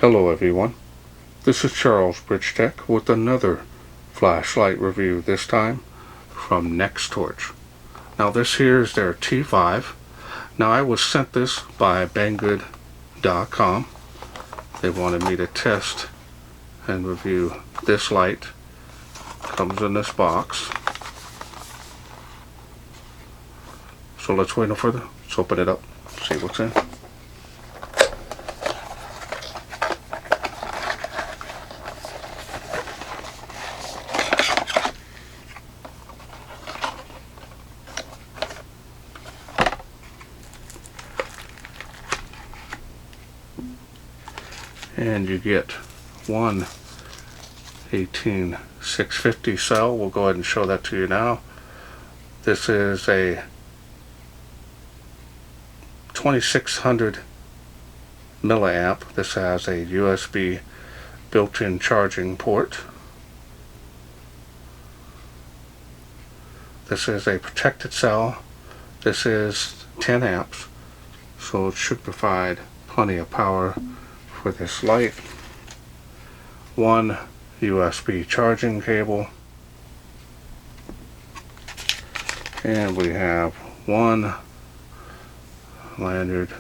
Hello everyone, this is Charles BridgTec with another flashlight review, this time from NexTorch. Now this here is their T5. Now I was sent this by Banggood.com. They wanted me to test and review this light. Comes in this box. So let's wait no further. Let's open it up, see what's in. And you get one 18650 cell. We'll go ahead and show that to you now. This is a 2600 milliamp. This has a USB built-in charging port. This is a protected cell. This is 10 amps, so it should provide plenty of power for this light. One USB charging cable, and we have one lanyard,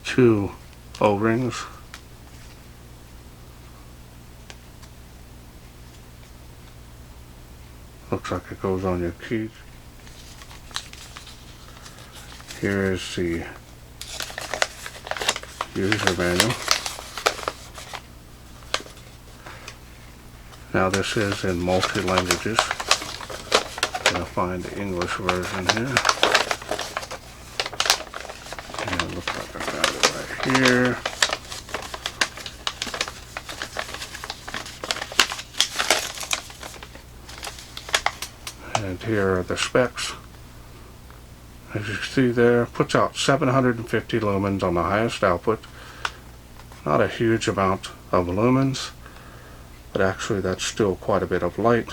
two O-rings, looks like it goes on your key. Here is the user manual. Now this is in multi-languages. I'm going to find the English version here. And it looks like I found it right here. And here are the specs. As you see there, puts out 750 lumens on the highest output. Not a huge amount of lumens, but actually that's still quite a bit of light.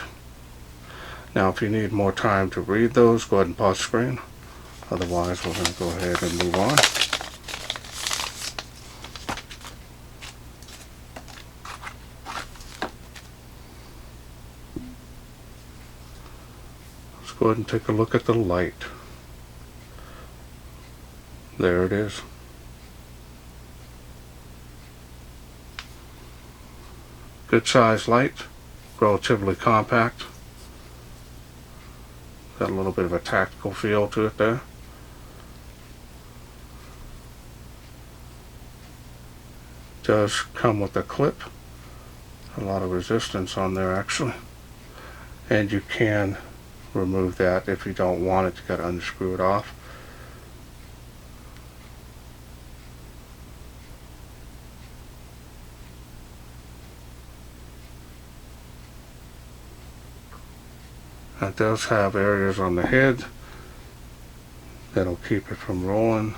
Now if you need more time to read those, go ahead and pause the screen. Otherwise we're going to go ahead and move on. Let's go ahead and take a look at the light. There it is. Good size light, relatively compact. Got a little bit of a tactical feel to it there. Does come with a clip. A lot of resistance on there actually. And you can remove that if you don't want it. You got to unscrew it off. It does have areas on the head that'll keep it from rolling,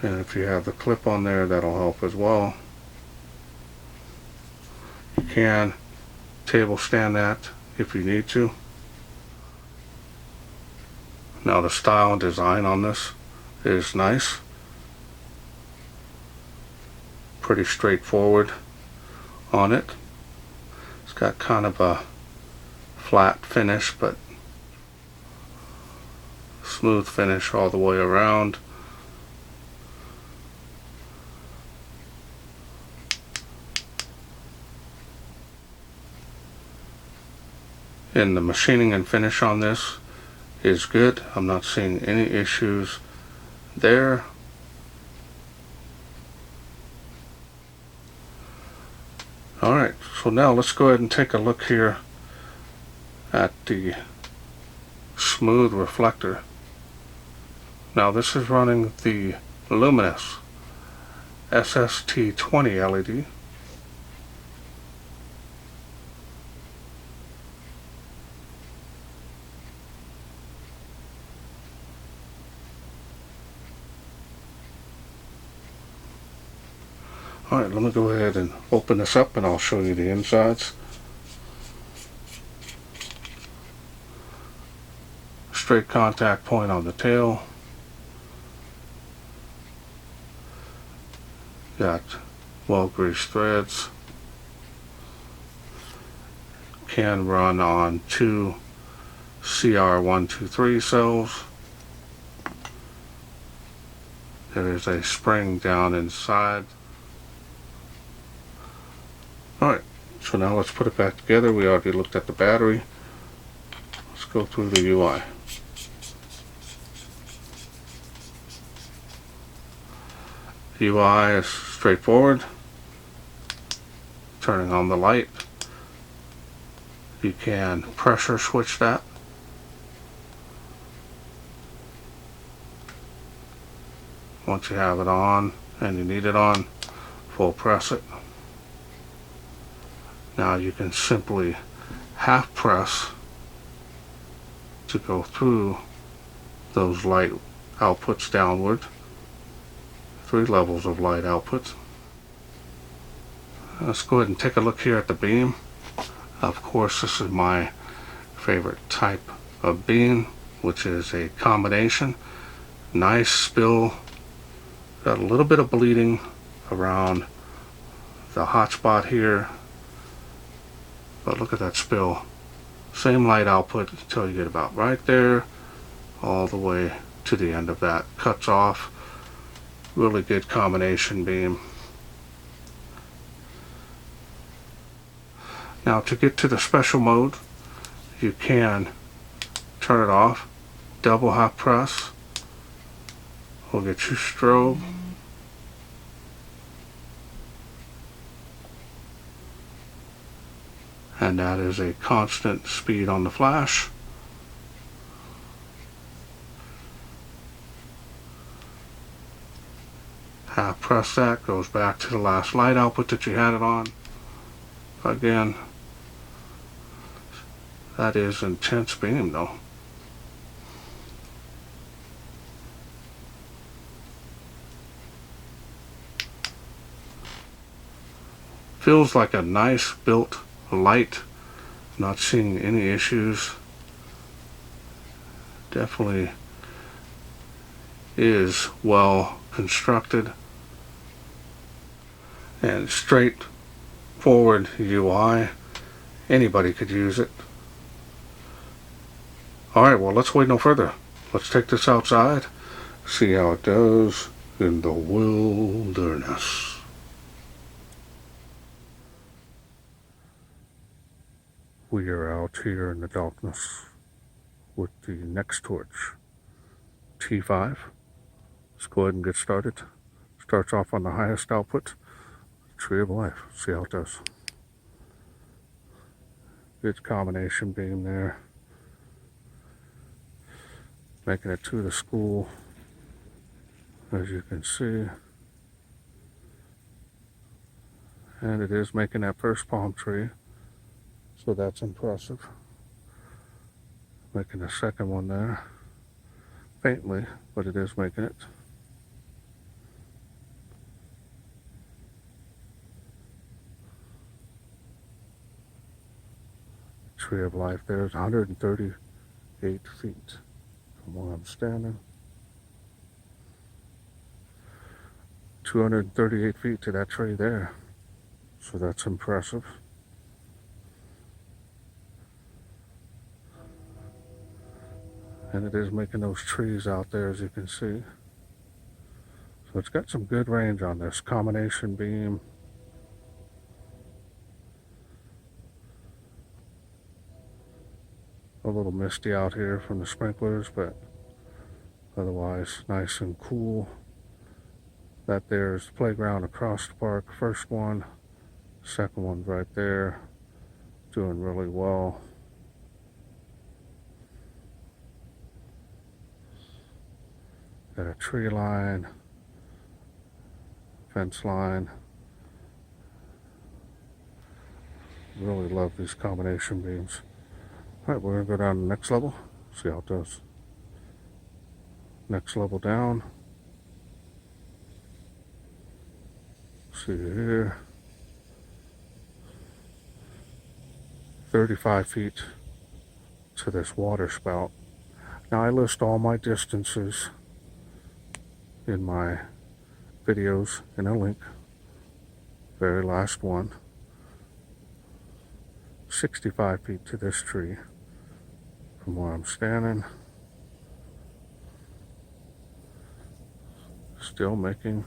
and if you have the clip on there, that'll help as well. You can table stand that if you need to. Now the style and design on this is nice, pretty straightforward on it. It's got kind of a flat finish, but smooth finish all the way around. And the machining and finish on this is good. I'm not seeing any issues there. Alright, so now let's go ahead and take a look here at the smooth reflector. Now this is running the luminous SST20 LED. Alright, let me go ahead and open this up and I'll show you the insides. Straight contact point on the tail. Got well greased threads. Can run on 2 CR123 cells. There is a spring down inside. Alright, so now let's put it back together. We already looked at the battery. Let's go through the UI. The UI is straightforward. Turning on the light. You can pressure switch that. Once you have it on and you need it on, full press it. Now you can simply half press to go through those light outputs downward. 3 levels of light outputs. Let's go ahead and take a look here at the beam. Of course, this is my favorite type of beam, which is a combination. Nice spill. Got a little bit of bleeding around the hot spot here, but look at that spill. Same light output until you get about right there, all the way to the end of that. Cuts off. Really good combination beam. Now to get to the special mode, you can turn it off. Double hot press will get you strobe. And that is a constant speed on the flash. Half press that, goes back to the last light output that you had it on. Again, that is intense beam though. Feels like a nice built light. Not seeing any issues. Definitely is well constructed and straightforward UI. Anybody could use it. Alright, well, let's wait no further. Let's take this outside, see how it does in the wilderness. We are out here in the darkness with the NexTorch T5. Let's go ahead and get started. Starts off on the highest output, Tree of Life. See how it does. Good combination beam there. Making it to the school, as you can see. And it is making that first palm tree. So that's impressive. Making the second one there. Faintly, but it is making it. Tree of Life there is 138 feet from where I'm standing. 238 feet to that tree there. So that's impressive. And it is making those trees out there, as you can see. So it's got some good range on this combination beam. A little misty out here from the sprinklers, but otherwise nice and cool. That there's the playground across the park. First one, second one's right there. Doing really well. Got a tree line, fence line. Really love these combination beams. Alright, we're going to go down to the next level, see how it does. Next level down. See here, 35 feet to this water spout. Now I list all my distances in my videos in a link. Very last one. 65 feet to this tree from where I'm standing. Still making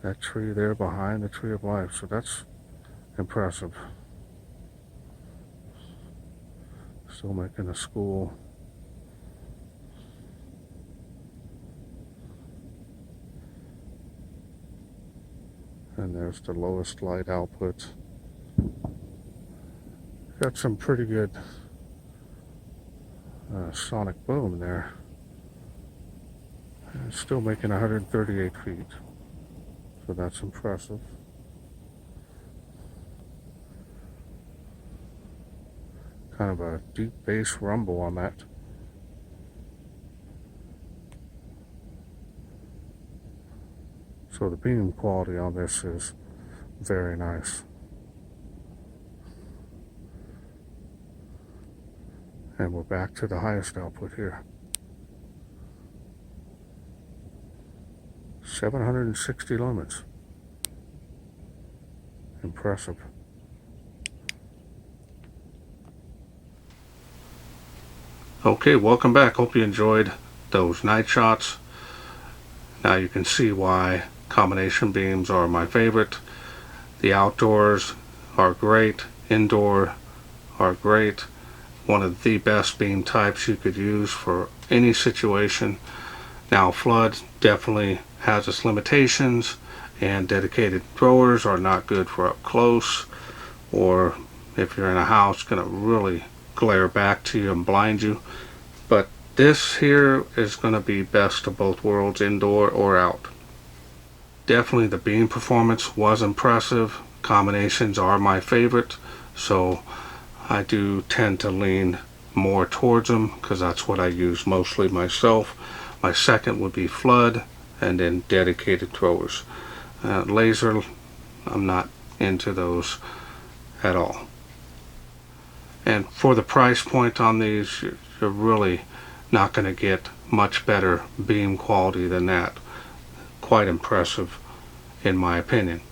that tree there behind the tree of life, so that's impressive. Still making a school. And there's the lowest light output. Got some pretty good sonic boom there. And still making 138 feet. So that's impressive. Kind of a deep bass rumble on that. So the beam quality on this is very nice. And we're back to the highest output here. 760 lumens. Impressive. Okay, welcome back. Hope you enjoyed those night shots. Now you can see why combination beams are my favorite. The outdoors are great. Indoor are great. One of the best beam types you could use for any situation. Now flood definitely has its limitations, and dedicated throwers are not good for up close, or if you're in a house, going to really glare back to you and blind you. But this here is going to be best of both worlds, indoor or out. Definitely the beam performance was impressive. Combinations are my favorite, so I do tend to lean more towards them because that's what I use mostly myself. My second would be flood, and then dedicated throwers. Laser, I'm not into those at all. And for the price point on these, you're really not going to get much better beam quality than that. Quite impressive in my opinion.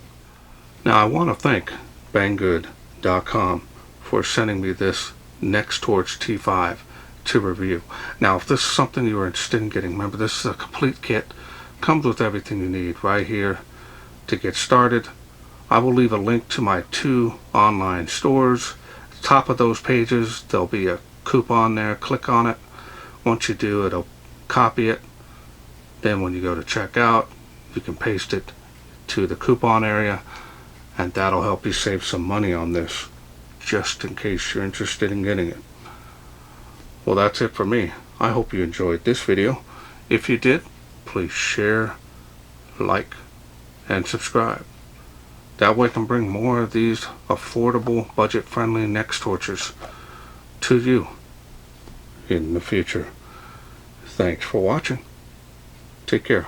Now I want to thank Banggood.com for sending me this NexTorch T5 to review. Now if this is something you're interested in getting, remember this is a complete kit. Comes with everything you need right here to get started. I will leave a link to my 2 online stores. At the top of those pages there'll be a coupon there. Click on it. Once you do, it'll copy it. Then when you go to checkout, you can paste it to the coupon area, and that'll help you save some money on this, just in case you're interested in getting it. Well, that's it for me. I hope you enjoyed this video. If you did, please share, like, and subscribe. That way I can bring more of these affordable, budget-friendly NexTorches to you in the future. Thanks for watching. Take care.